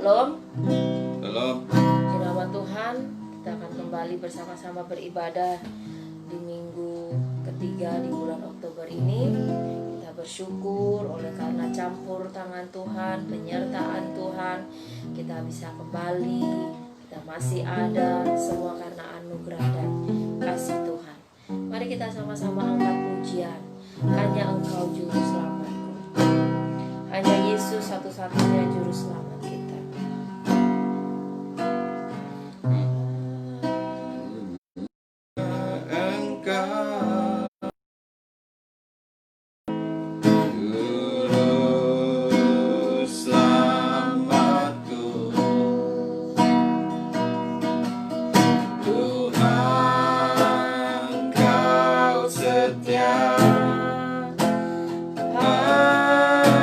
Shalom. Shalom. Di nama Tuhan, kita akan kembali bersama-sama beribadah di minggu ketiga di bulan Oktober ini. Kita bersyukur oleh karena campur tangan Tuhan, penyertaan Tuhan, kita bisa kembali, kita masih ada, semua karena anugerah dan kasih Tuhan. Mari kita sama-sama angkat pujian. Hanya Engkau juru selamatku, hanya Yesus satu-satunya juru selamat kita. Engkau juru selamatku, Tuhan Kau setia padaku.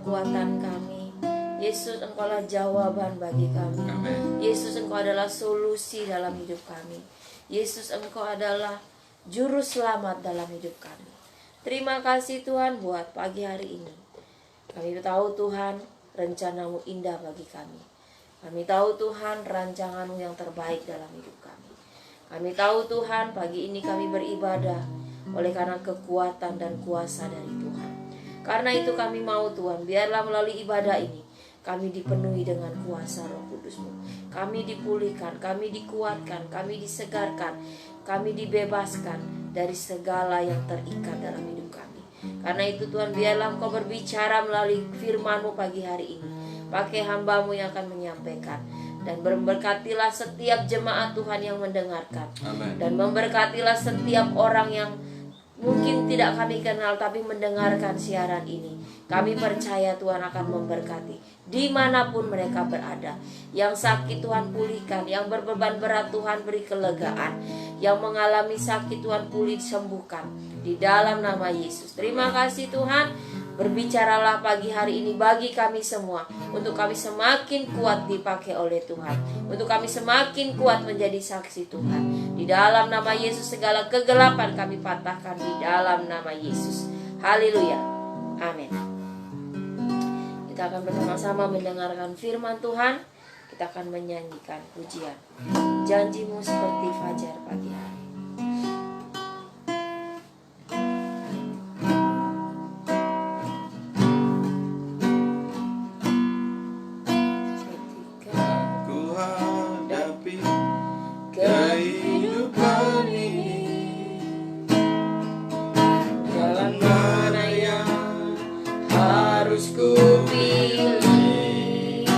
kekuatan kami. Yesus, Engkaulah jawaban bagi kami. Amin. Yesus, Engkau adalah solusi dalam hidup kami. Yesus, Engkau adalah juru selamat dalam hidup kami. Terima kasih Tuhan buat pagi hari ini. Kami tahu Tuhan, rencana-Mu indah bagi kami. Kami tahu Tuhan, rancangan-Mu yang terbaik dalam hidup kami. Kami tahu Tuhan, pagi ini kami beribadah oleh karena kekuatan dan kuasa dari Tuhan. Karena itu kami mau Tuhan, biarlah melalui ibadah ini kami dipenuhi dengan kuasa Roh Kudus-Mu. Kami dipulihkan, kami dikuatkan, kami disegarkan, kami dibebaskan dari segala yang terikat dalam hidup kami. Karena itu Tuhan, biarlah Engkau berbicara melalui firman-Mu pagi hari ini. Pakai hamba-Mu yang akan menyampaikan. Dan memberkatilah setiap jemaat Tuhan yang mendengarkan. Amin. Dan memberkatilah setiap orang yang mungkin tidak kami kenal tapi mendengarkan siaran ini. Kami percaya Tuhan akan memberkati dimanapun mereka berada. Yang sakit Tuhan pulihkan, yang berbeban berat Tuhan beri kelegaan, yang mengalami sakit Tuhan pulih sembuhkan di dalam nama Yesus. Terima kasih Tuhan. Berbicaralah pagi hari ini bagi kami semua, untuk kami semakin kuat dipakai oleh Tuhan, untuk kami semakin kuat menjadi saksi Tuhan. Di dalam nama Yesus segala kegelapan kami patahkan di dalam nama Yesus. Haleluya. Amin. Kita akan bersama-sama mendengarkan firman Tuhan. Kita akan menyanyikan pujian. Janji-Mu seperti fajar pagi hari. Kehidupan ini, jalan mana yang harus ku pilih?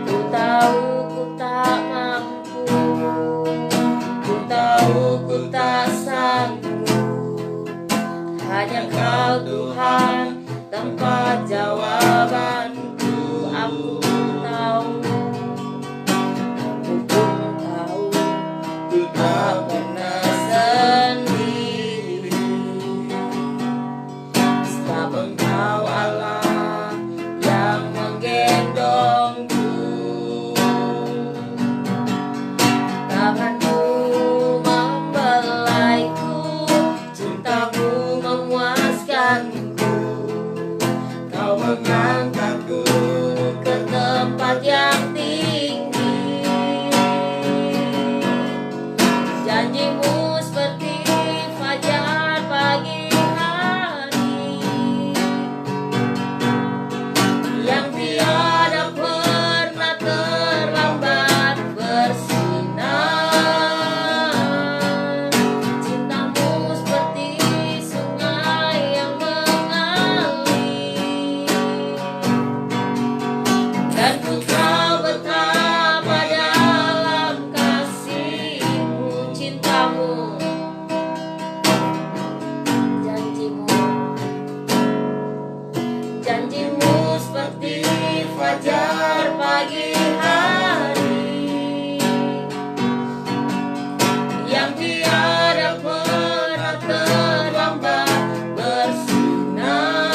Ku tahu ku tak mampu, ku tahu ku tak sanggup. Hanya Kau Tuhan tempat jawabanku. Aku tahu, Ku tak pernah sendiri, sebab Engkau Allah yang menggendongku. Tangan-Mu membelaiku, cinta-Mu memuaskanku. Kau mengangkatku ke tempat yang tinggi. Janji-Mu seperti fajar pagi hari, yang tiada pernah terlambat bersinar. Cinta-Mu seperti sungai yang mengalir, dan ku tahu betapa dalam kasih-Mu, cinta-Mu, janji-Mu. Janji-Mu seperti fajar pagi hari, yang tiada pernah terlambat bersinar.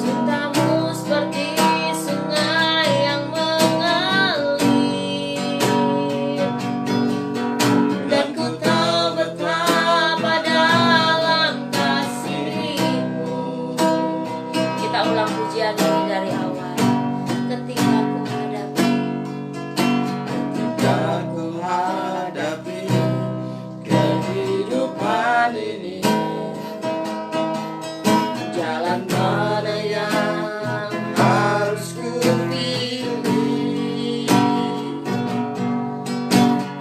Cinta-Mu seperti sungai yang mengalir, dan ku tahu betapa dalam kasih-Mu. Kita ulang pujian ini dari awal. Ketika ku hadapi, ketika ku hadapi kehidupan ini, jalan mana yang harus ku pilih.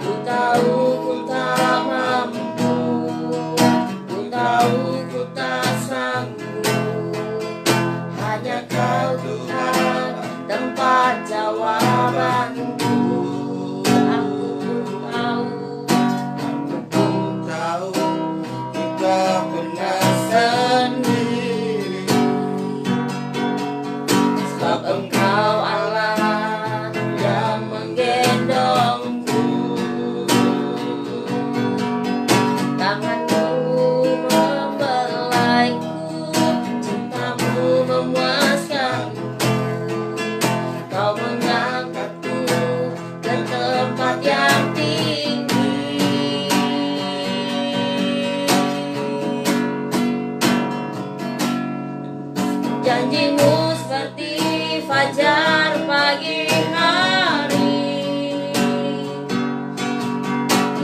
Ku tahu ku tak mampu, ku tahu ku tak sanggup. Hanya Kau Tuhan tempat jawabanku. Aku pun tahu, Aku pun tahu kita pernah sendiri, Janjimu seperti fajar pagi hari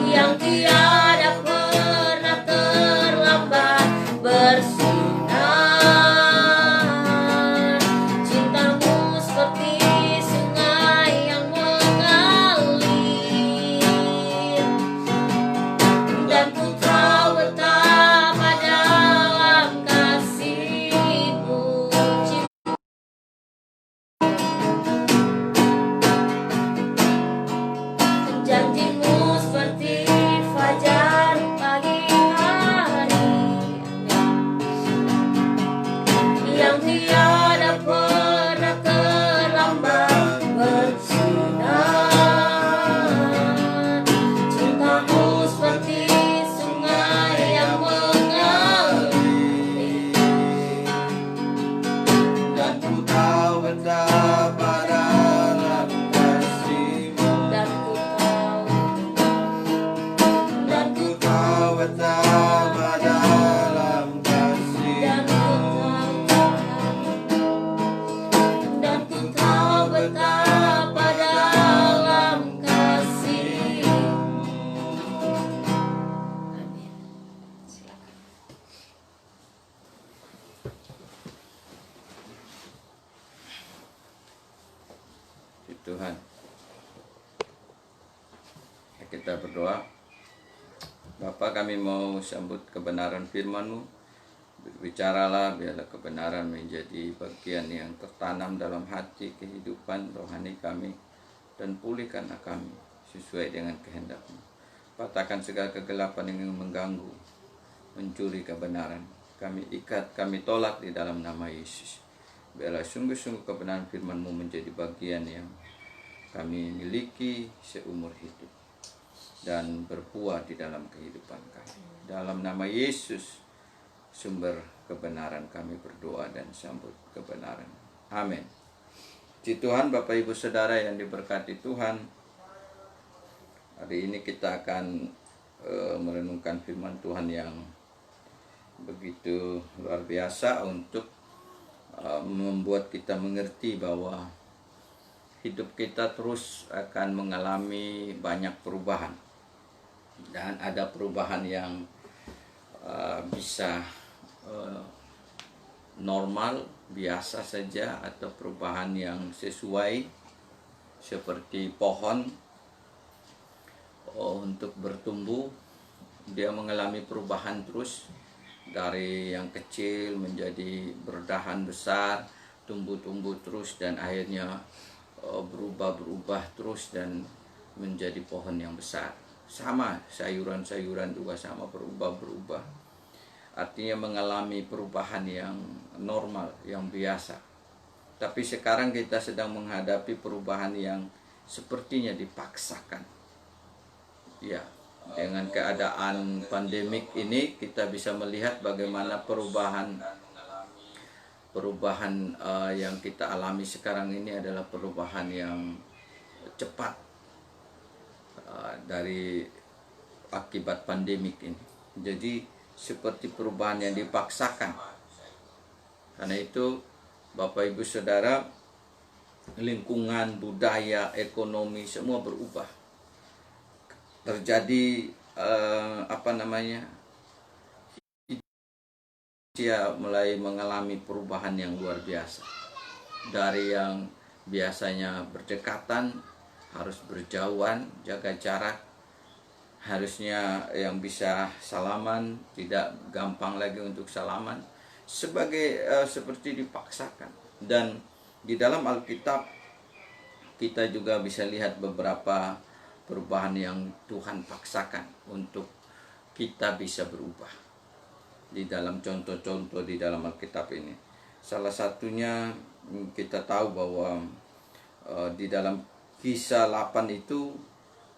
yang tiada pernah terlambat bersinar. Cintamu seperti sungai yang mengalir, dan ku tahu betapa dalam kasih-Mu. Janjimu seperti fajar pagi hari yang tiada pernah terlambat bersinar. Cintamu seperti sungai yang mengalir, Dan ku tahu betapa dalam kasih-Mu. dan ku tahu Dan ku tahu betapa dalam kasih-Mu. dan ku tahu betapa dalam kasih-Mu. Amin. Silakan. Puji Tuhan. Ya, kita berdoa. Bapa, kami mau sambut kebenaran firman-Mu. Berbicaralah, biarlah kebenaran menjadi bagian yang tertanam dalam hati kehidupan rohani kami, dan pulihkanlah kami sesuai dengan kehendak-Mu. Patahkan segala kegelapan yang ingin mengganggu, mencuri kebenaran. Kami ikat, kami tolak di dalam nama Yesus. Biarlah sungguh-sungguh kebenaran firman-Mu menjadi bagian yang kami miliki seumur hidup dan berbuah di dalam kehidupan kami. Dalam nama Yesus, sumber kebenaran, kami berdoa dan sambut kebenaran. Amin. Puji Tuhan, Bapak Ibu Saudara yang diberkati Tuhan. Hari ini kita akan merenungkan firman Tuhan yang begitu luar biasa untuk membuat kita mengerti bahwa hidup kita terus akan mengalami banyak perubahan, dan ada perubahan yang bisa normal, biasa saja, atau perubahan yang sesuai seperti pohon untuk bertumbuh. Dia mengalami perubahan terus dari yang kecil menjadi berdahan besar, tumbuh-tumbuh terus, dan akhirnya berubah-berubah terus dan menjadi pohon yang besar. Sama sayuran-sayuran juga sama, berubah-berubah. Artinya mengalami perubahan yang normal, yang biasa. Tapi sekarang kita sedang menghadapi perubahan yang sepertinya dipaksakan. Ya, dengan keadaan pandemik ini kita bisa melihat bagaimana perubahan yang kita alami sekarang ini adalah perubahan yang cepat dari akibat pandemik ini. Jadi seperti perubahan yang dipaksakan. Karena itu Bapak Ibu Saudara, lingkungan, budaya, ekonomi semua berubah. Terjadi dia mulai mengalami perubahan yang luar biasa. Dari yang biasanya berdekatan harus berjauhan, jaga jarak. Harusnya yang bisa salaman tidak gampang lagi untuk salaman, seperti dipaksakan. Dan di dalam Alkitab kita juga bisa lihat beberapa perubahan yang Tuhan paksakan untuk kita bisa berubah. Di dalam contoh-contoh di dalam Alkitab ini, salah satunya kita tahu bahwa di dalam Kisah 8 itu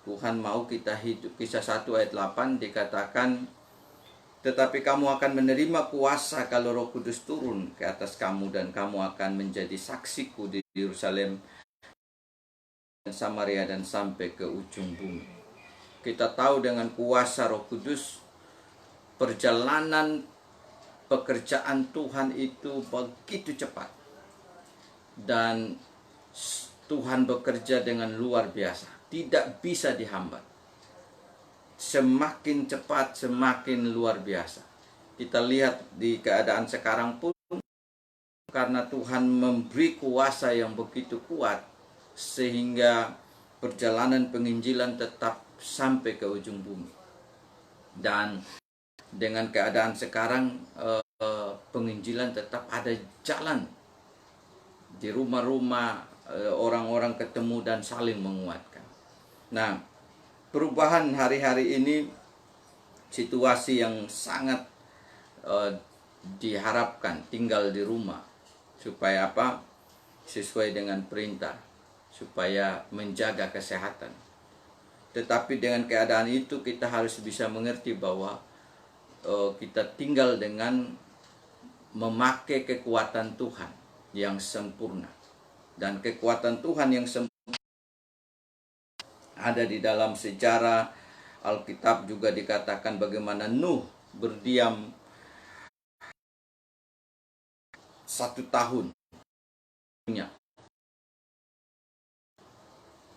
Tuhan mau kita hidup. Kisah 1 ayat 8 dikatakan, tetapi kamu akan menerima kuasa kalau Roh Kudus turun ke atas kamu, dan kamu akan menjadi saksiku di Yerusalem, Samaria, dan sampai ke ujung bumi. Kita tahu dengan kuasa Roh Kudus, perjalanan pekerjaan Tuhan itu begitu cepat. Dan Tuhan bekerja dengan luar biasa, tidak bisa dihambat. Semakin cepat, semakin luar biasa. Kita lihat di keadaan sekarang pun, karena Tuhan memberi kuasa yang begitu kuat, sehingga perjalanan penginjilan tetap sampai ke ujung bumi. Dan dengan keadaan sekarang, penginjilan tetap ada jalan di rumah-rumah, orang-orang ketemu dan saling menguatkan. Nah, perubahan hari-hari ini situasi yang sangat diharapkan tinggal di rumah. Supaya apa? Sesuai dengan perintah, supaya menjaga kesehatan. Tetapi dengan keadaan itu kita harus bisa mengerti bahwa kita tinggal dengan memakai kekuatan Tuhan yang sempurna. Dan kekuatan Tuhan yang sempurna ada di dalam sejarah Alkitab. Juga dikatakan bagaimana Nuh berdiam 1 tahun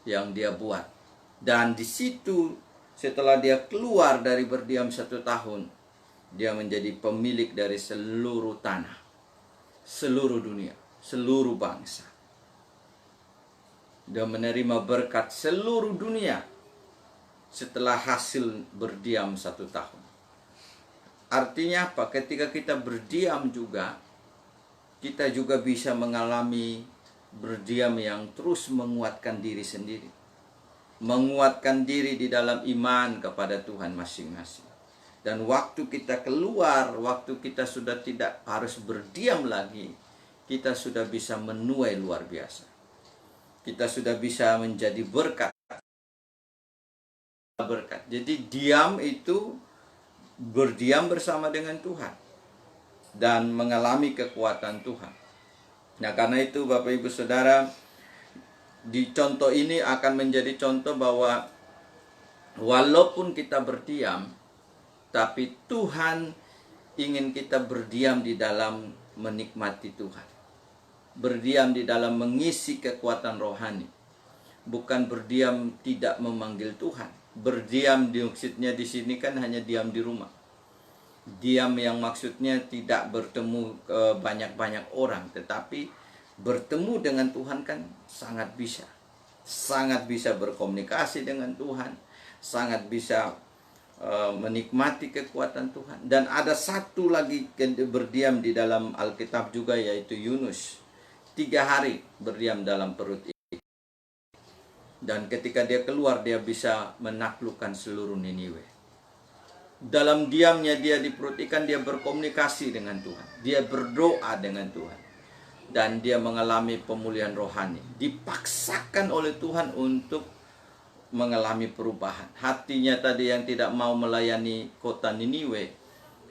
yang dia buat. Dan di situ setelah dia keluar dari berdiam 1 tahun, dia menjadi pemilik dari seluruh tanah, seluruh dunia, seluruh bangsa. Dia menerima berkat seluruh dunia setelah hasil berdiam 1 tahun. Artinya apa? Ketika kita berdiam juga, kita juga bisa mengalami berdiam yang terus menguatkan diri sendiri. Menguatkan diri di dalam iman kepada Tuhan masing-masing. Dan waktu kita keluar, waktu kita sudah tidak harus berdiam lagi, kita sudah bisa menuai luar biasa. Kita sudah bisa menjadi berkat. Jadi diam itu berdiam bersama dengan Tuhan dan mengalami kekuatan Tuhan. Nah, karena itu Bapak Ibu Saudara, di contoh ini akan menjadi contoh bahwa walaupun kita berdiam, tapi Tuhan ingin kita berdiam di dalam menikmati Tuhan. Berdiam di dalam mengisi kekuatan rohani. Bukan berdiam tidak memanggil Tuhan. Berdiam maksudnya di sini kan hanya diam di rumah. Diam yang maksudnya tidak bertemu banyak-banyak orang, tetapi bertemu dengan Tuhan kan sangat bisa. Sangat bisa berkomunikasi dengan Tuhan, sangat bisa menikmati kekuatan Tuhan. Dan ada satu lagi berdiam di dalam Alkitab juga, yaitu Yunus. 3 hari berdiam dalam perut ikan. Dan ketika dia keluar, dia bisa menaklukkan seluruh Niniwe. Dalam diamnya dia di perut ikan, dia berkomunikasi dengan Tuhan. Dia berdoa dengan Tuhan. Dan dia mengalami pemulihan rohani. Dipaksakan oleh Tuhan untuk mengalami perubahan. Hatinya tadi yang tidak mau melayani kota Niniwe,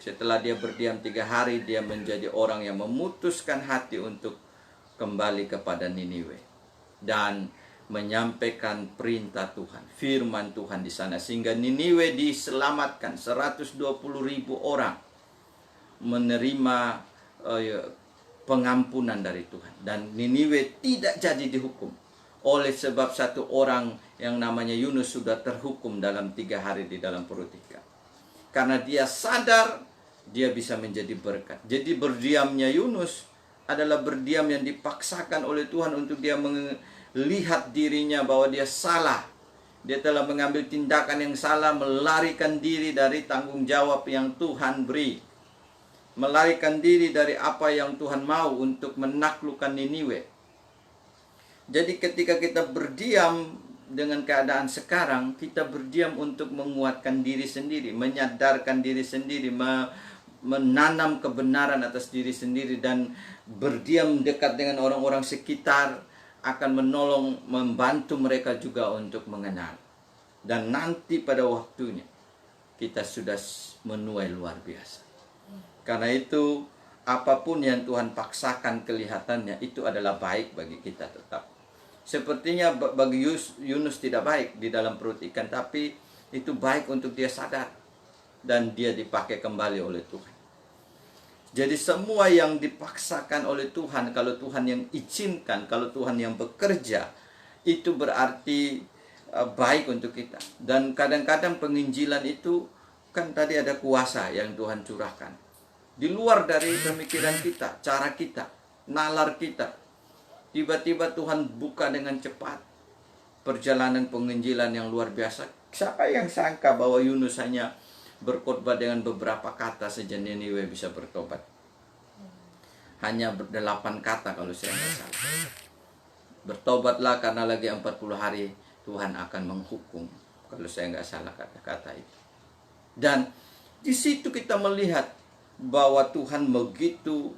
setelah dia berdiam 3 hari, dia menjadi orang yang memutuskan hati untuk kembali kepada Niniwe dan menyampaikan perintah Tuhan, firman Tuhan di sana, sehingga Niniwe diselamatkan. 120.000 orang menerima pengampunan dari Tuhan, dan Niniwe tidak jadi dihukum oleh sebab satu orang yang namanya Yunus sudah terhukum dalam 3 hari di dalam perut ikan. Karena dia sadar dia bisa menjadi berkat. Jadi berdiamnya Yunus adalah berdiam yang dipaksakan oleh Tuhan untuk dia melihat dirinya bahwa dia salah. Dia telah mengambil tindakan yang salah, melarikan diri dari tanggung jawab yang Tuhan beri. Melarikan diri dari apa yang Tuhan mau untuk menaklukkan Niniwe. Jadi ketika kita berdiam dengan keadaan sekarang, kita berdiam untuk menguatkan diri sendiri, menyadarkan diri sendiri, menanam kebenaran atas diri sendiri, dan berdiam dekat dengan orang-orang sekitar akan menolong, membantu mereka juga untuk mengenal. Dan nanti pada waktunya kita sudah menuai luar biasa. Karena itu apapun yang Tuhan paksakan kelihatannya itu adalah baik bagi kita tetap. Sepertinya bagi Yunus tidak baik di dalam perut ikan, tapi itu baik untuk dia sadar dan dia dipakai kembali oleh Tuhan. Jadi semua yang dipaksakan oleh Tuhan, kalau Tuhan yang izinkan, kalau Tuhan yang bekerja, itu berarti baik untuk kita. Dan kadang-kadang penginjilan itu kan tadi ada kuasa yang Tuhan curahkan. Di luar dari pemikiran kita, cara kita, nalar kita. Tiba-tiba Tuhan buka dengan cepat perjalanan penginjilan yang luar biasa. Siapa yang sangka bahwa Yunus hanya berkhotbah dengan beberapa kata saja Niniwe bisa bertobat. Hanya 8 kata kalau saya tidak salah. Bertobatlah karena lagi 40 hari Tuhan akan menghukum. Kalau saya nggak salah kata-kata itu. Dan di situ kita melihat bahwa Tuhan begitu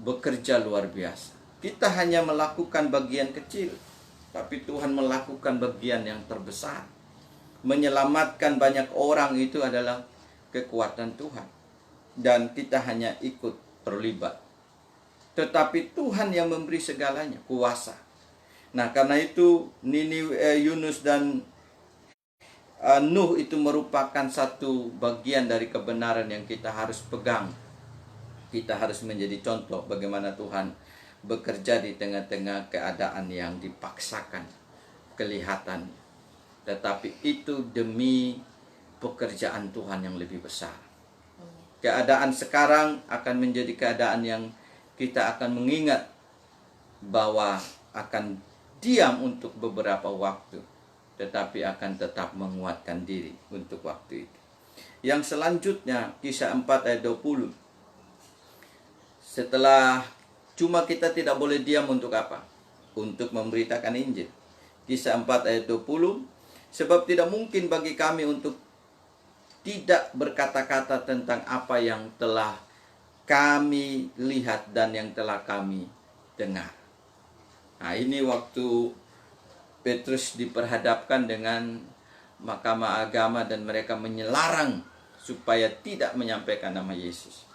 bekerja luar biasa. Kita hanya melakukan bagian kecil, tapi Tuhan melakukan bagian yang terbesar. Menyelamatkan banyak orang itu adalah kekuatan Tuhan. Dan kita hanya ikut terlibat. Tetapi Tuhan yang memberi segalanya, kuasa. Nah, karena itu Yunus dan Nuh itu merupakan satu bagian dari kebenaran yang kita harus pegang. Kita harus menjadi contoh bagaimana Tuhan bekerja di tengah-tengah keadaan yang dipaksakan kelihatan. Tetapi itu demi pekerjaan Tuhan yang lebih besar. Keadaan sekarang akan menjadi keadaan yang kita akan mengingat bahwa akan diam untuk beberapa waktu, tetapi akan tetap menguatkan diri untuk waktu itu. Yang selanjutnya, Kisah 4 ayat 20. Setelah cuma kita tidak boleh diam untuk apa? Untuk memberitakan Injil. Kisah 4 ayat 20. Sebab tidak mungkin bagi kami untuk tidak berkata-kata tentang apa yang telah kami lihat dan yang telah kami dengar. Nah, ini waktu Petrus diperhadapkan dengan mahkamah agama dan mereka menyelarang supaya tidak menyampaikan nama Yesus.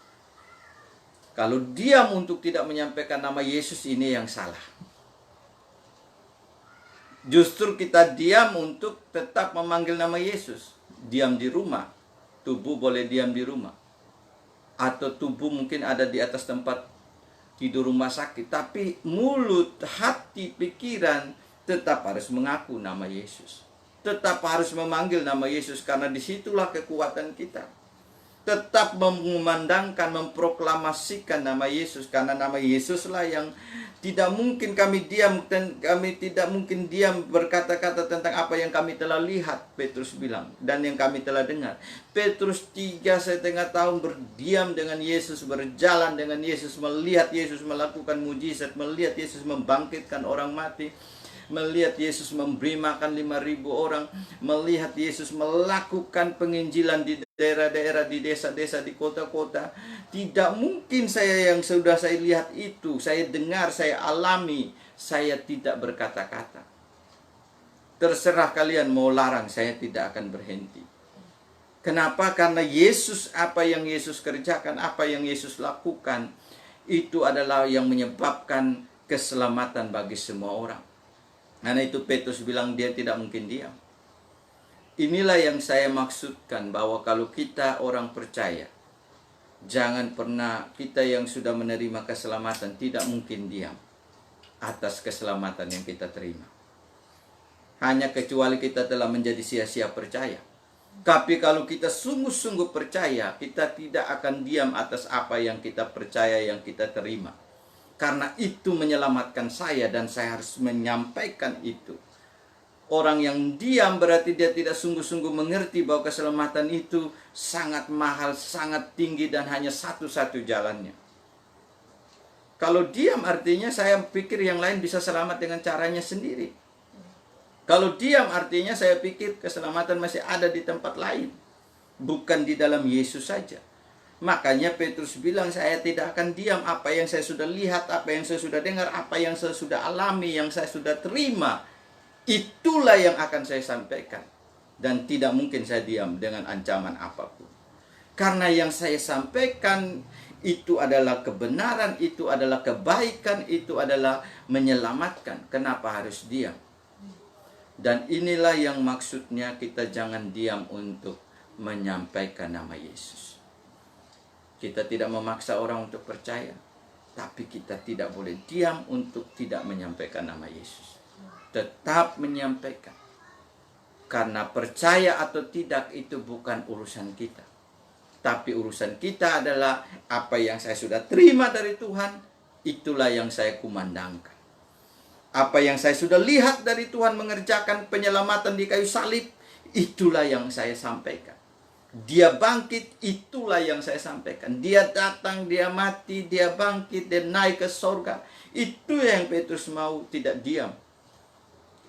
Kalau diam untuk tidak menyampaikan nama Yesus, ini yang salah. Justru kita diam untuk tetap memanggil nama Yesus. Diam di rumah. Tubuh boleh diam di rumah. Atau tubuh mungkin ada di atas tempat tidur rumah sakit. Tapi mulut, hati, pikiran tetap harus mengaku nama Yesus. Tetap harus memanggil nama Yesus. Karena disitulah kekuatan kita. Tetap mengumandangkan, memproklamasikan nama Yesus. Karena nama Yesuslah yang tidak mungkin kami diam. Dan kami tidak mungkin diam berkata-kata tentang apa yang kami telah lihat, Petrus bilang, dan yang kami telah dengar. Petrus 3,5 tahun berdiam dengan Yesus, berjalan dengan Yesus, melihat Yesus melakukan mujizat, melihat Yesus membangkitkan orang mati, melihat Yesus memberi makan 5.000 orang, melihat Yesus melakukan penginjilan di daerah-daerah, di desa-desa, di kota-kota. Tidak mungkin saya yang sudah saya lihat itu, saya dengar, saya alami, saya tidak berkata-kata. Terserah kalian mau larang, saya tidak akan berhenti. Kenapa? Karena Yesus, apa yang Yesus kerjakan, apa yang Yesus lakukan, itu adalah yang menyebabkan keselamatan bagi semua orang. Karena itu Petrus bilang dia tidak mungkin diam. Inilah yang saya maksudkan, bahwa kalau kita orang percaya, jangan pernah, kita yang sudah menerima keselamatan tidak mungkin diam atas keselamatan yang kita terima. Hanya kecuali kita telah menjadi sia-sia percaya. Tapi kalau kita sungguh-sungguh percaya, kita tidak akan diam atas apa yang kita percaya, yang kita terima. Karena itu menyelamatkan saya dan saya harus menyampaikan itu. Orang yang diam berarti dia tidak sungguh-sungguh mengerti bahwa keselamatan itu sangat mahal, sangat tinggi dan hanya satu-satu jalannya. Kalau diam artinya saya pikir yang lain bisa selamat dengan caranya sendiri. Kalau diam artinya saya pikir keselamatan masih ada di tempat lain, bukan di dalam Yesus saja. Makanya Petrus bilang, saya tidak akan diam. Apa yang saya sudah lihat, apa yang saya sudah dengar, apa yang saya sudah alami, yang saya sudah terima, itulah yang akan saya sampaikan. Dan tidak mungkin saya diam dengan ancaman apapun. Karena yang saya sampaikan itu adalah kebenaran, itu adalah kebaikan, itu adalah menyelamatkan. Kenapa harus diam? Dan inilah yang maksudnya kita jangan diam untuk menyampaikan nama Yesus. Kita tidak memaksa orang untuk percaya, tapi kita tidak boleh diam untuk tidak menyampaikan nama Yesus. Tetap menyampaikan. Karena percaya atau tidak itu bukan urusan kita. Tapi urusan kita adalah apa yang saya sudah terima dari Tuhan, itulah yang saya kumandangkan. Apa yang saya sudah lihat dari Tuhan mengerjakan penyelamatan di kayu salib, itulah yang saya sampaikan. Dia bangkit, itulah yang saya sampaikan. Dia datang, dia mati, dia bangkit, dia naik ke sorga. Itu yang Petrus mau, tidak diam.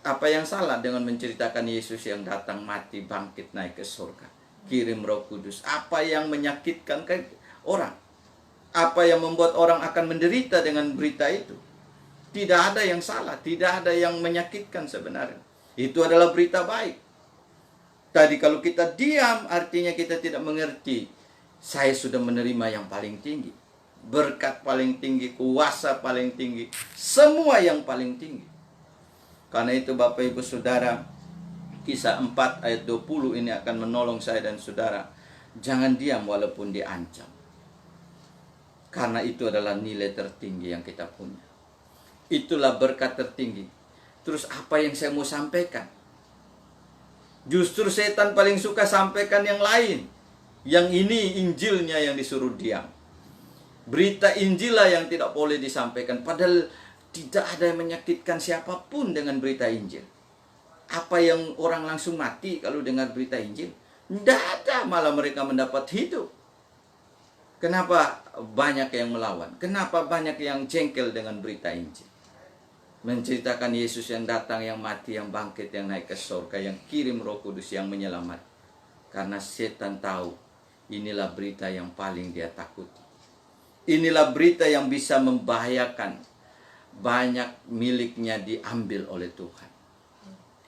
Apa yang salah dengan menceritakan Yesus yang datang, mati, bangkit, naik ke sorga, kirim Roh Kudus? Apa yang menyakitkan ke orang? Apa yang membuat orang akan menderita dengan berita itu? Tidak ada yang salah, tidak ada yang menyakitkan sebenarnya. Itu adalah berita baik. Tadi kalau kita diam, artinya kita tidak mengerti. Saya sudah menerima yang paling tinggi. Berkat paling tinggi, kuasa paling tinggi. Semua yang paling tinggi. Karena itu Bapak Ibu Saudara, Kisah 4 ayat 20 ini akan menolong saya dan saudara. Jangan diam walaupun diancam. Karena itu adalah nilai tertinggi yang kita punya. Itulah berkat tertinggi. Terus apa yang saya mau sampaikan? Justru setan paling suka sampaikan yang lain. Yang ini Injilnya yang disuruh diam. Berita Injil lah yang tidak boleh disampaikan. Padahal tidak ada yang menyakitkan siapapun dengan berita Injil. Apa yang orang langsung mati kalau dengar berita Injil? Tidak ada, malah mereka mendapat hidup. Kenapa banyak yang melawan? Kenapa banyak yang jengkel dengan berita Injil? Menceritakan Yesus yang datang, yang mati, yang bangkit, yang naik ke surga, yang kirim Roh Kudus, yang menyelamat. Karena setan tahu inilah berita yang paling dia takuti. Inilah berita yang bisa membahayakan. Banyak miliknya diambil oleh Tuhan.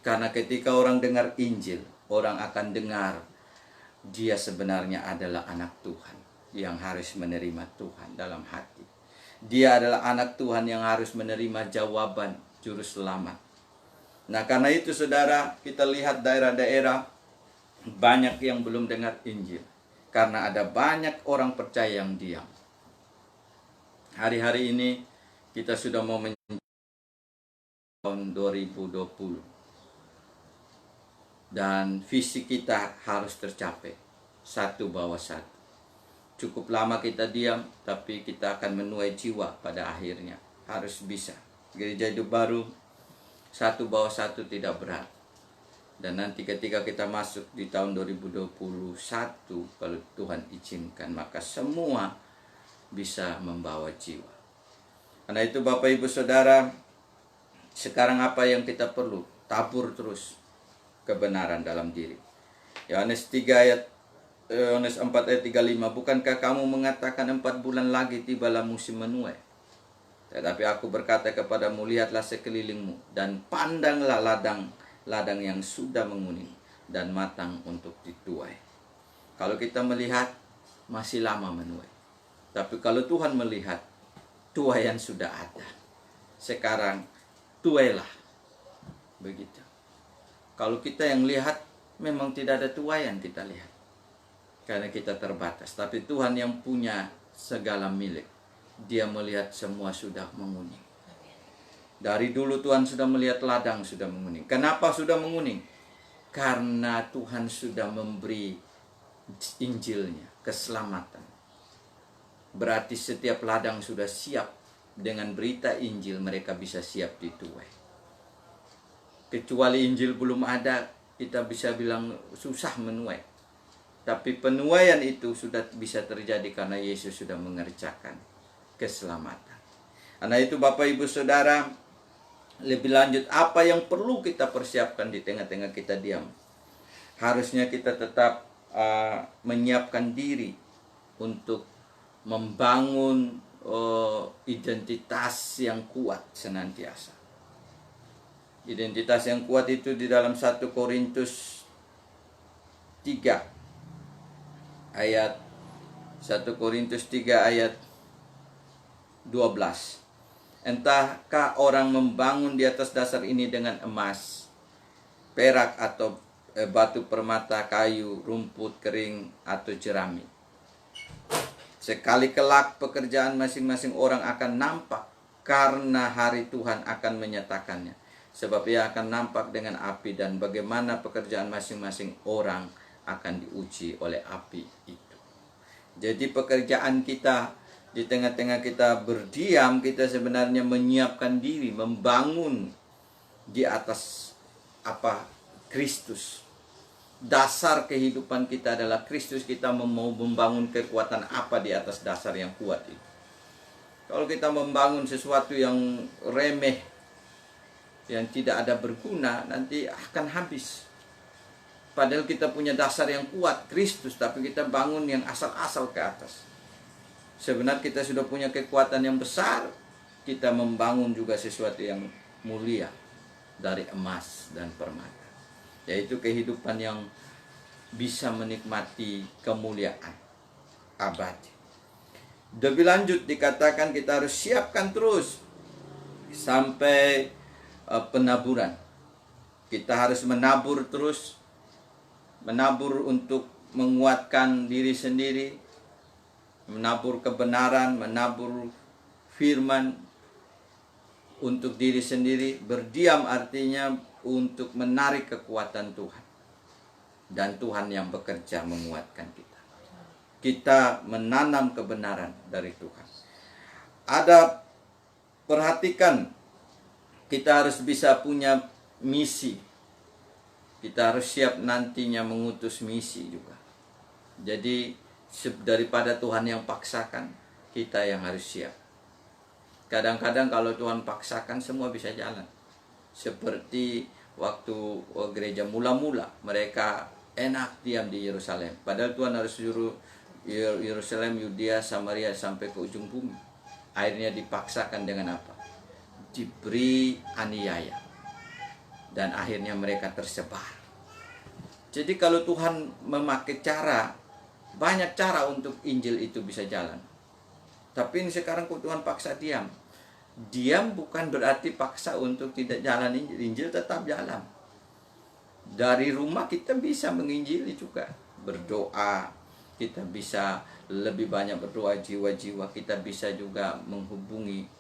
Karena ketika orang dengar Injil, orang akan dengar dia sebenarnya adalah anak Tuhan yang harus menerima Tuhan dalam hati. Dia adalah anak Tuhan yang harus menerima jawaban juru selamat. Nah, karena itu saudara, kita lihat daerah-daerah banyak yang belum dengar Injil. Karena ada banyak orang percaya yang diam. Hari-hari ini kita sudah mau tahun 2020. Dan visi kita harus tercapai. Satu bawah satu. Cukup lama kita diam, tapi kita akan menuai jiwa pada akhirnya. Harus bisa. Gereja Hidup Baru, satu bawah satu tidak berat. Dan nanti ketika kita masuk di tahun 2021, kalau Tuhan izinkan, maka semua bisa membawa jiwa. Karena itu Bapak Ibu Saudara, sekarang apa yang kita perlu? Tabur terus kebenaran dalam diri. Yohanes 4 ayat 35, bukankah kamu mengatakan 4 bulan lagi tibalah musim menuai? Tetapi aku berkata kepadamu, lihatlah sekelilingmu dan pandanglah ladang yang sudah menguning dan matang untuk dituai. Kalau kita melihat masih lama menuai. Tapi kalau Tuhan melihat tuaian sudah ada. Sekarang tuailah. Begitu. Kalau kita yang lihat memang tidak ada tuaian kita lihat. Karena kita terbatas. Tapi Tuhan yang punya segala milik, Dia melihat semua sudah menguning. Dari dulu Tuhan sudah melihat ladang sudah menguning. Kenapa sudah menguning? Karena Tuhan sudah memberi Injilnya, keselamatan. Berarti setiap ladang sudah siap. Dengan berita Injil mereka bisa siap dituai. Kecuali Injil belum ada, kita bisa bilang susah menuai. Tapi penuaian itu sudah bisa terjadi karena Yesus sudah mengerjakan keselamatan. Karena itu Bapak Ibu Saudara, lebih lanjut apa yang perlu kita persiapkan di tengah-tengah kita diam? Harusnya kita tetap menyiapkan diri untuk membangun identitas yang kuat senantiasa. Identitas yang kuat itu di dalam 1 Korintus 3 ayat 1 Korintus 3 ayat 12. Entahkah orang membangun di atas dasar ini dengan emas, perak atau batu permata, kayu, rumput kering atau jerami. Sekali kelak pekerjaan masing-masing orang akan nampak, karena hari Tuhan akan menyatakannya. Sebab ia akan nampak dengan api, dan bagaimana pekerjaan masing-masing orang akan diuji oleh api itu. Jadi pekerjaan kita, di tengah-tengah kita berdiam, kita sebenarnya menyiapkan diri, membangun di atas Kristus. Dasar kehidupan kita adalah Kristus. Kita mau membangun kekuatan apa di atas dasar yang kuat itu. Kalau kita membangun sesuatu yang remeh, yang tidak ada berguna, nanti akan habis. Padahal kita punya dasar yang kuat, Kristus, tapi kita bangun yang asal-asal ke atas. Sebenarnya kita sudah punya kekuatan yang besar, kita membangun juga sesuatu yang mulia dari emas dan permata, yaitu kehidupan yang bisa menikmati kemuliaan abadi. Lebih lanjut dikatakan kita harus siapkan terus sampai penaburan. Kita harus menabur terus, menabur untuk menguatkan diri sendiri, menabur kebenaran, menabur firman untuk diri sendiri. Berdiam artinya untuk menarik kekuatan Tuhan, dan Tuhan yang bekerja menguatkan kita. Kita menanam kebenaran dari Tuhan. Perhatikan, kita harus bisa punya misi. Kita harus siap nantinya mengutus misi juga. Jadi daripada Tuhan yang paksakan, kita yang harus siap. Kadang-kadang kalau Tuhan paksakan, semua bisa jalan. Seperti waktu gereja mula-mula, mereka enak diam di Yerusalem. Padahal Tuhan harus suruh Yerusalem, Yudea, Samaria sampai ke ujung bumi. Akhirnya dipaksakan dengan apa? Diberi aniaya. Dan akhirnya mereka tersebar. Jadi kalau Tuhan memakai banyak cara untuk Injil itu bisa jalan. Tapi ini sekarang kok Tuhan paksa diam. Diam bukan berarti paksa untuk tidak jalan Injil. Injil tetap jalan. Dari rumah kita bisa menginjili juga. Berdoa, kita bisa lebih banyak berdoa jiwa-jiwa. Kita bisa juga menghubungi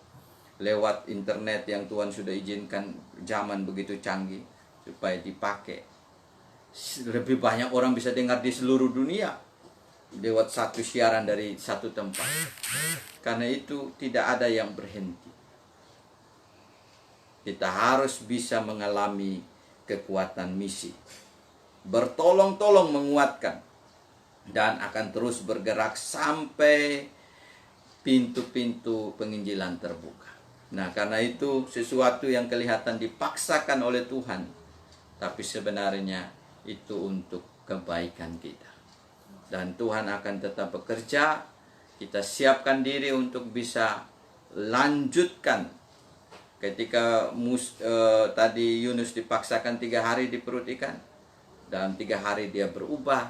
lewat internet yang Tuhan sudah izinkan, zaman begitu canggih supaya dipakai. Lebih banyak orang bisa dengar di seluruh dunia lewat satu siaran dari satu tempat. Karena itu tidak ada yang berhenti. Kita harus bisa mengalami kekuatan misi, bertolong-tolong menguatkan, dan akan terus bergerak sampai pintu-pintu penginjilan terbuka. Nah, karena itu sesuatu yang kelihatan dipaksakan oleh Tuhan, tapi sebenarnya itu untuk kebaikan kita. Dan Tuhan akan tetap bekerja. Kita siapkan diri untuk bisa lanjutkan. Ketika tadi Yunus dipaksakan 3 hari di perut ikan, dalam 3 hari dia berubah,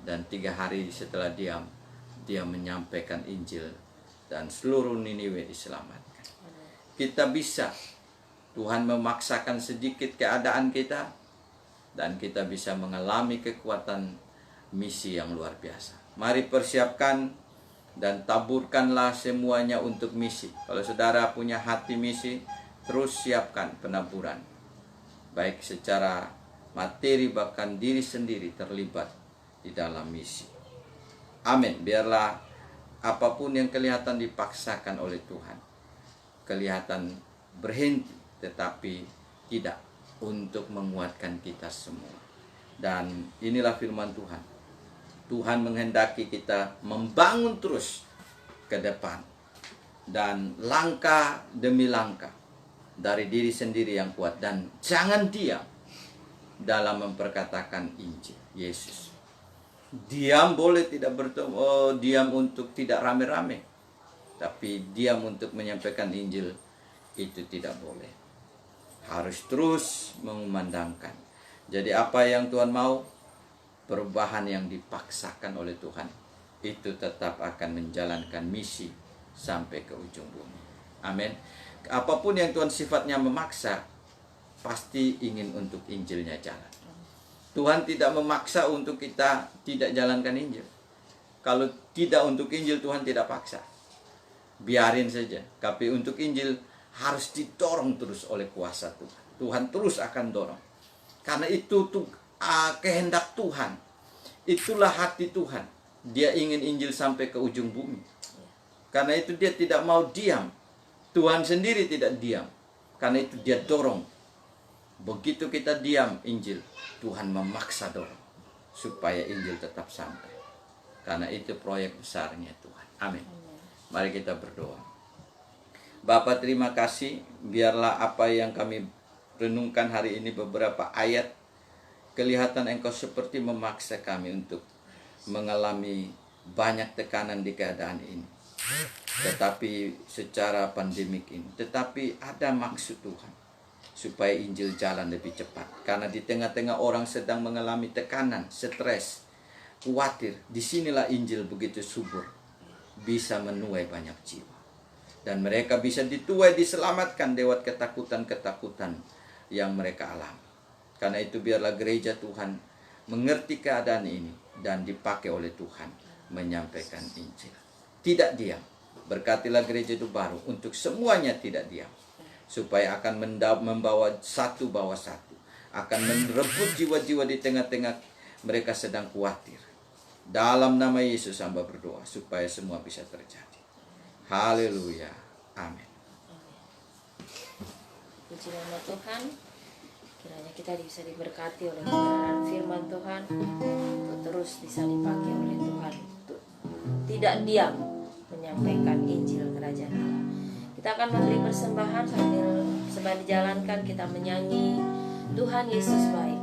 dan 3 hari setelah diam, dia menyampaikan Injil, dan seluruh Niniwe diselamatkan. Kita bisa, Tuhan memaksakan sedikit keadaan kita, dan kita bisa mengalami kekuatan misi yang luar biasa. Mari persiapkan dan taburkanlah semuanya untuk misi. Kalau saudara punya hati misi, terus siapkan penaburan. Baik secara materi, bahkan diri sendiri terlibat di dalam misi. Amin. Biarlah apapun yang kelihatan dipaksakan oleh Tuhan, kelihatan berhenti, tetapi tidak, untuk menguatkan kita semua. Dan inilah firman Tuhan. Tuhan menghendaki kita membangun terus ke depan, dan langkah demi langkah dari diri sendiri yang kuat, dan jangan diam dalam memperkatakan Injil Yesus. Diam boleh tidak bertemu, diam untuk tidak rame-rame, tapi diam untuk menyampaikan Injil itu tidak boleh. Harus terus mengumandangkan. Jadi apa yang Tuhan mau, perubahan yang dipaksakan oleh Tuhan, itu tetap akan menjalankan misi sampai ke ujung bumi. Amin. Apapun yang Tuhan sifatnya memaksa, pasti ingin untuk Injilnya jalan. Tuhan tidak memaksa untuk kita tidak jalankan Injil. Kalau tidak untuk Injil, Tuhan tidak paksa. Biarin saja. Tapi untuk Injil harus didorong terus oleh kuasa Tuhan. Tuhan terus akan dorong. Karena itu kehendak Tuhan. Itulah hati Tuhan. Dia ingin Injil sampai ke ujung bumi. Karena itu dia tidak mau diam. Tuhan sendiri tidak diam. Karena itu dia dorong. Begitu kita diam Injil, Tuhan memaksa dorong. Supaya Injil tetap sampai. Karena itu proyek besarnya Tuhan. Amin. Mari kita berdoa. Bapa, terima kasih. Biarlah apa yang kami renungkan hari ini, beberapa ayat, kelihatan Engkau seperti memaksa kami untuk mengalami banyak tekanan di keadaan ini. Tetapi secara pandemik ini, tetapi ada maksud Tuhan supaya Injil jalan lebih cepat. Karena di tengah-tengah orang sedang mengalami tekanan, stres, khawatir, disinilah Injil begitu subur, bisa menuai banyak jiwa. Dan mereka bisa dituai, diselamatkan lewat ketakutan-ketakutan yang mereka alami. Karena itu biarlah gereja Tuhan mengerti keadaan ini dan dipakai oleh Tuhan menyampaikan Injil. Tidak diam. Berkatilah gereja itu baru untuk semuanya tidak diam. Supaya akan membawa satu bawa satu. Akan merebut jiwa-jiwa di tengah-tengah mereka sedang khawatir. Dalam nama Yesus hamba berdoa supaya semua bisa terjadi. Haleluya. Amin. Puji nama Tuhan. Kiranya kita bisa diberkati oleh kebenaran firman Tuhan, untuk terus bisa dipakai oleh Tuhan untuk tidak diam menyampaikan Injil Kerajaan Allah. Kita akan memberi persembahan sambil sembah dijalankan kita menyanyi Tuhan Yesus baik.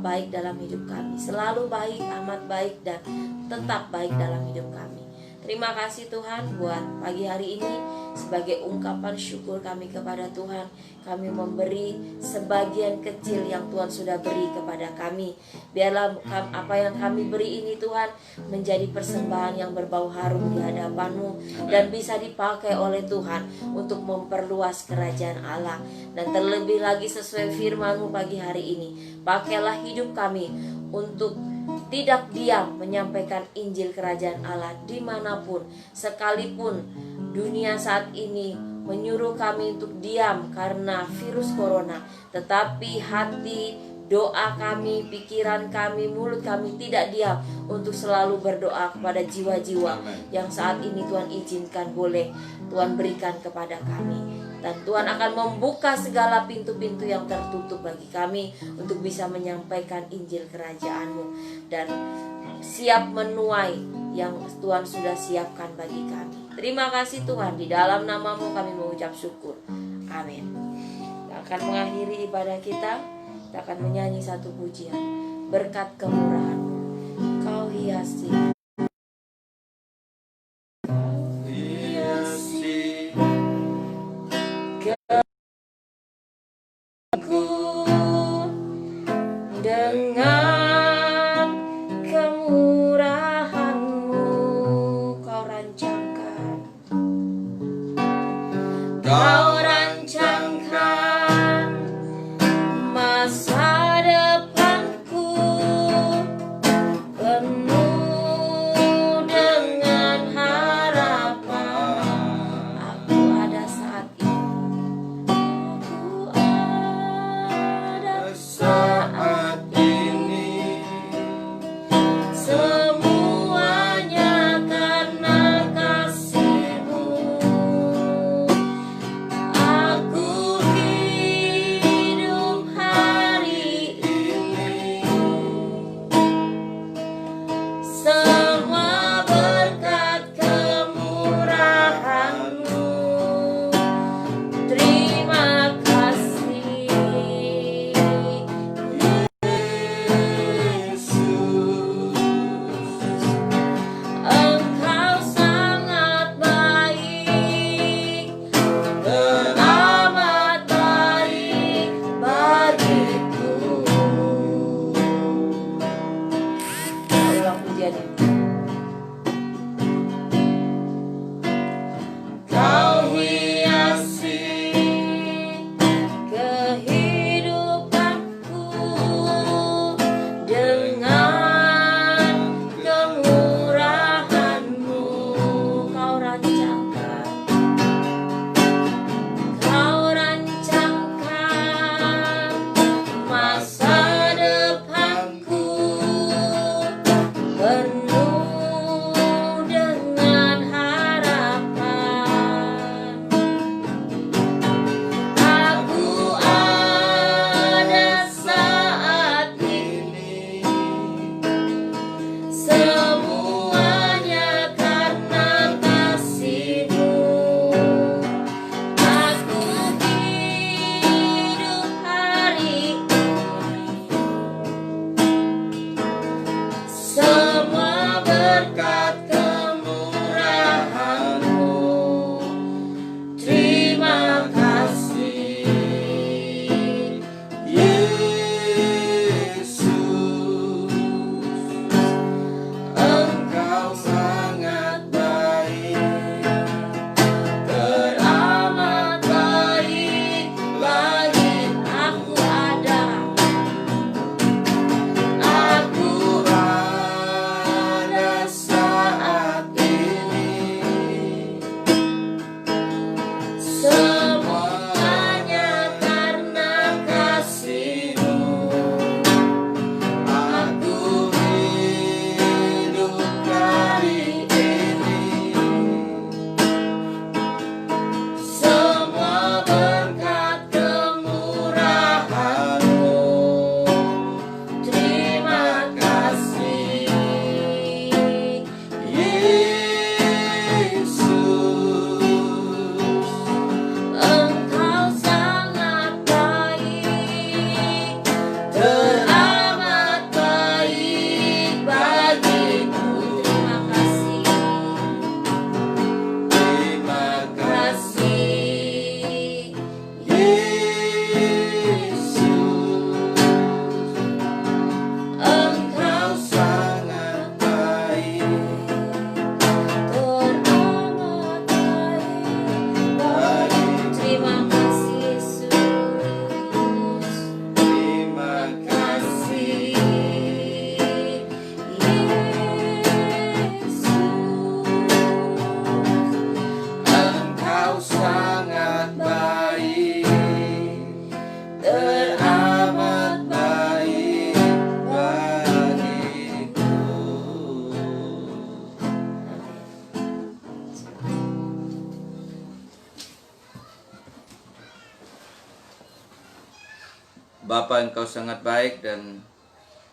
Baik dalam hidup kami, selalu baik, amat baik, dan tetap baik dalam hidup kami. Terima kasih Tuhan buat pagi hari ini. Sebagai ungkapan syukur kami kepada Tuhan, kami memberi sebagian kecil yang Tuhan sudah beri kepada kami. Biarlah apa yang kami beri ini Tuhan menjadi persembahan yang berbau harum di hadapan-Mu, dan bisa dipakai oleh Tuhan untuk memperluas kerajaan Allah. Dan terlebih lagi sesuai firman-Mu pagi hari ini, pakailah hidup kami untuk tidak diam menyampaikan Injil Kerajaan Allah dimanapun, sekalipun dunia saat ini menyuruh kami untuk diam karena virus corona, tetapi hati, doa kami, pikiran kami, mulut kami tidak diam untuk selalu berdoa kepada jiwa-jiwa yang saat ini Tuhan izinkan boleh Tuhan berikan kepada kami. Dan Tuhan akan membuka segala pintu-pintu yang tertutup bagi kami untuk bisa menyampaikan Injil Kerajaan-Mu dan siap menuai yang Tuhan sudah siapkan bagi kami. Terima kasih Tuhan, di dalam nama-Mu kami mengucap syukur. Amin. Kita akan mengakhiri ibadah kita. Kita akan menyanyi satu pujian. Berkat kemurahan-Mu, Kau hiasi. Dengan kemurahan-Mu Kau rancangkan, Kau rancangkan masa depanku Bapa, Engkau sangat baik dan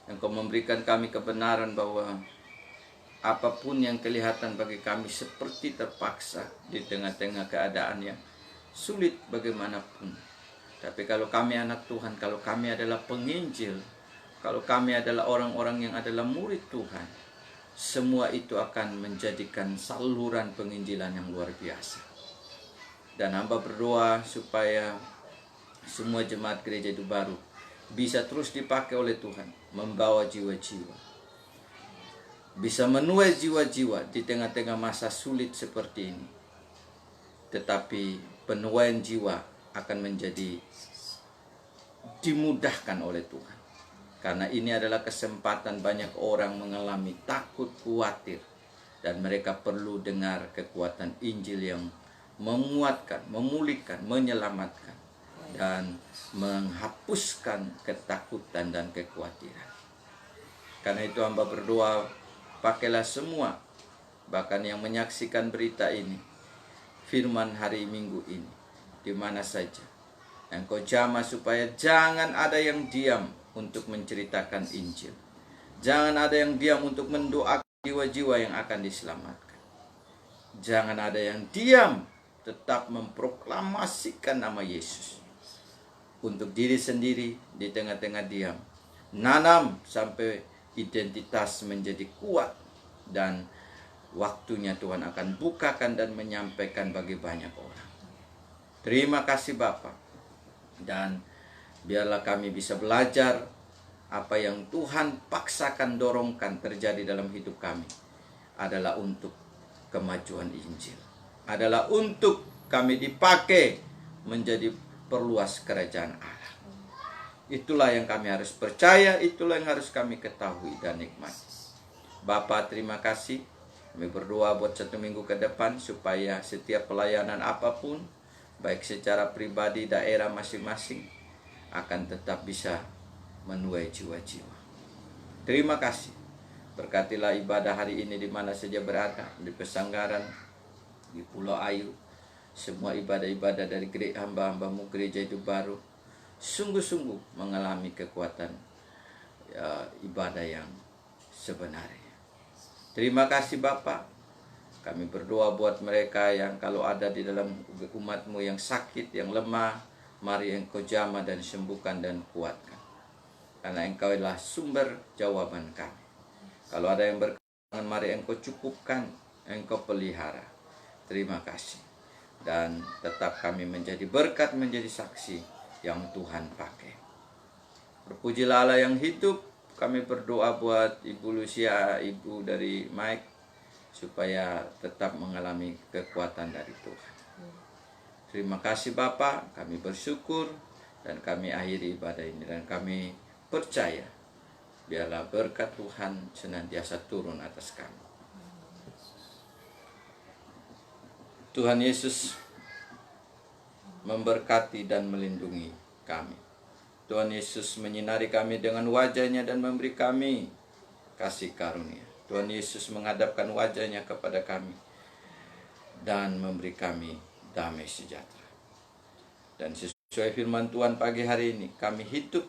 Engkau memberikan kami kebenaran bahwa apapun yang kelihatan bagi kami seperti terpaksa di tengah-tengah keadaan yang sulit bagaimanapun. Tapi kalau kami anak Tuhan, kalau kami adalah penginjil, kalau kami adalah orang-orang yang adalah murid Tuhan, semua itu akan menjadikan saluran penginjilan yang luar biasa. Dan hamba berdoa supaya semua jemaat gereja itu baru bisa terus dipakai oleh Tuhan, membawa jiwa-jiwa, bisa menuai jiwa-jiwa di tengah-tengah masa sulit seperti ini. Tetapi penuaian jiwa akan menjadi dimudahkan oleh Tuhan. Karena ini adalah kesempatan banyak orang mengalami takut, khawatir, dan mereka perlu dengar kekuatan Injil yang menguatkan, memulihkan, menyelamatkan, dan menghapuskan ketakutan dan kekhawatiran. Karena itu hamba berdoa, pakailah semua, bahkan yang menyaksikan berita ini, firman hari Minggu ini, di mana saja Engkau jamah supaya jangan ada yang diam untuk menceritakan Injil. Jangan ada yang diam untuk mendoakan jiwa-jiwa yang akan diselamatkan. Jangan ada yang diam, tetap memproklamasikan nama Yesus untuk diri sendiri di tengah-tengah diam. Nanam sampai identitas menjadi kuat, dan waktunya Tuhan akan bukakan dan menyampaikan bagi banyak orang. Terima kasih Bapa, dan biarlah kami bisa belajar apa yang Tuhan paksakan dorongkan terjadi dalam hidup kami adalah untuk kemajuan Injil, adalah untuk kami dipakai menjadi perluas kerajaan Allah. Itulah yang kami harus percaya, itulah yang harus kami ketahui dan nikmati. Bapa, terima kasih. Kami berdoa buat 1 minggu ke depan supaya setiap pelayanan apapun, baik secara pribadi, daerah masing-masing, akan tetap bisa menuai jiwa-jiwa. Terima kasih. Berkatilah ibadah hari ini di mana saja berada, di Pesanggaran, di Pulau Ayu, semua ibadah-ibadah dari hamba-hambamu gereja itu baru, sungguh-sungguh mengalami kekuatan ibadah yang sebenarnya. Terima kasih Bapa. Kami berdoa buat mereka yang kalau ada di dalam umatmu yang sakit, yang lemah, mari Engkau jamah dan sembuhkan dan kuatkan. Karena Engkau adalah sumber jawaban kami. Kalau ada yang berkekurangan, mari Engkau cukupkan, Engkau pelihara. Terima kasih. Dan tetap kami menjadi berkat, menjadi saksi yang Tuhan pakai. Berpujilah Allah yang hidup. Kami berdoa buat Ibu Lucia, ibu dari Mike, supaya tetap mengalami kekuatan dari Tuhan. Terima kasih Bapak, kami bersyukur dan kami akhiri ibadah ini, dan kami percaya biarlah berkat Tuhan senantiasa turun atas kami. Tuhan Yesus memberkati dan melindungi kami. Tuhan Yesus menyinari kami dengan wajah-Nya dan memberi kami kasih karunia. Tuhan Yesus menghadapkan wajah-Nya kepada kami dan memberi kami damai sejahtera. Dan sesuai firman Tuhan pagi hari ini, kami hidup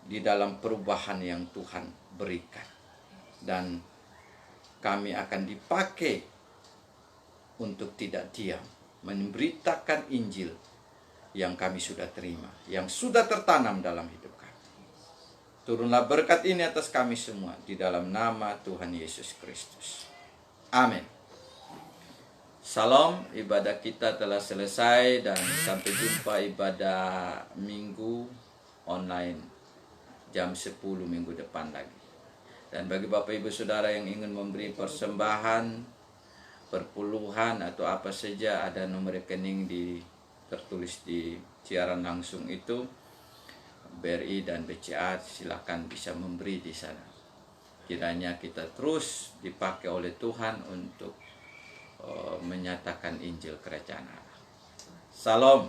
di dalam perubahan yang Tuhan berikan. Dan kami akan dipakai untuk tidak diam, memberitakan Injil yang kami sudah terima, yang sudah tertanam dalam hidup kami. Turunlah berkat ini atas kami semua, di dalam nama Tuhan Yesus Kristus. Amin. Salam, ibadah kita telah selesai, dan sampai jumpa ibadah minggu online jam 10 minggu depan lagi. Dan bagi Bapak Ibu Saudara yang ingin memberi persembahan, perpuluhan atau apa saja, ada nomor rekening tertulis di siaran langsung itu, BRI dan BCA, silakan bisa memberi di sana. Kiranya kita terus dipakai oleh Tuhan untuk menyatakan Injil Kerajaan Allah. Salam.